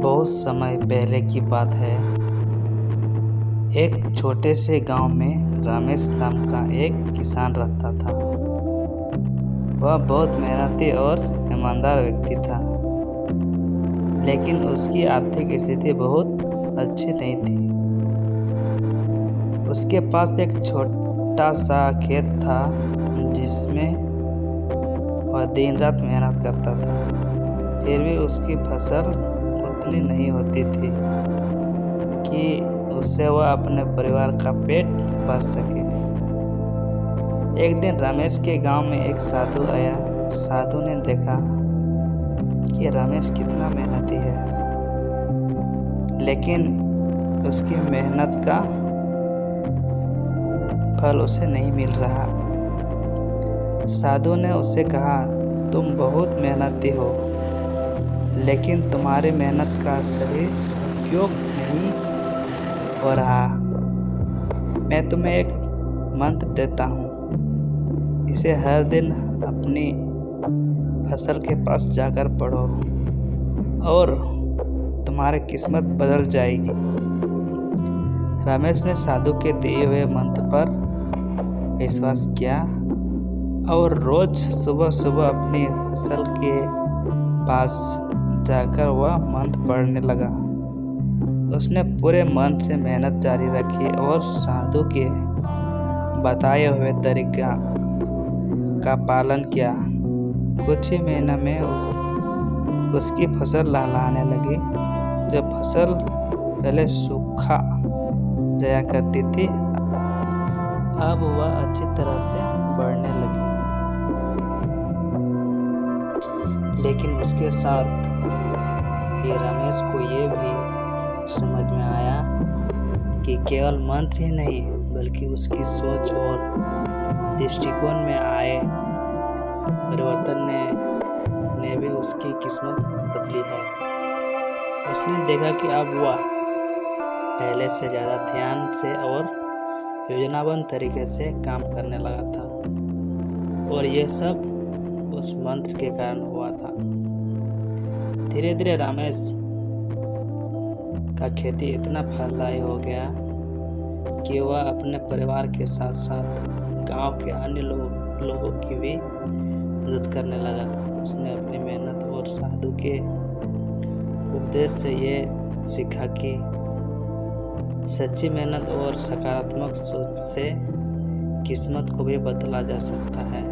बहुत समय पहले की बात है। एक छोटे से गांव में रमेश नाम का एक किसान रहता था। वह बहुत मेहनती और ईमानदार व्यक्ति था, लेकिन उसकी आर्थिक स्थिति बहुत अच्छी नहीं थी। उसके पास एक छोटा सा खेत था जिसमें वह दिन रात मेहनत करता था। फिर भी उसकी फसल उतनी नहीं होती थी कि उससे वह अपने परिवार का पेट भर सके। एक दिन रमेश के गांव में एक साधु आया। साधु ने देखा कि रमेश कितना मेहनती है, लेकिन उसकी मेहनत का फल उसे नहीं मिल रहा। साधु ने उससे कहा, तुम बहुत मेहनती हो, लेकिन तुम्हारी मेहनत का सही उपयोग नहीं हो रहा। मैं तुम्हें एक मंत्र देता हूँ, इसे हर दिन अपनी फसल के पास जाकर पढ़ो और तुम्हारी किस्मत बदल जाएगी। रमेश ने साधु के दिए हुए मंत्र पर विश्वास किया और रोज सुबह सुबह अपनी फसल के पास जाकर वह मंत्र पढ़ने लगा। उसने पूरे मन से मेहनत जारी रखी और साधु के बताए हुए तरीका का पालन किया। कुछ ही महीने में उसकी फसल लहलहाने लगी। जो फसल पहले सूखा जाया करती थी, अब वह अच्छी तरह से बढ़ने लगी। लेकिन उसके साथ ये रमेश को ये भी समझ में आया कि केवल मंत्र ही नहीं, बल्कि उसकी सोच और दृष्टिकोण में आए परिवर्तन ने भी उसकी किस्मत बदली है। उसने देखा कि अब वह पहले से ज़्यादा ध्यान से और योजनाबद्ध तरीके से काम करने लगा था, और यह सब उस मंत्र के कारण हुआ था। धीरे धीरे रमेश का खेती इतना फलदायी हो गया कि वह अपने परिवार के साथ साथ गांव के अन्य लोगों की भी मदद करने लगा। उसने अपनी मेहनत और साधु के उपदेश से ये सीखा कि सच्ची मेहनत और सकारात्मक सोच से किस्मत को भी बदला जा सकता है।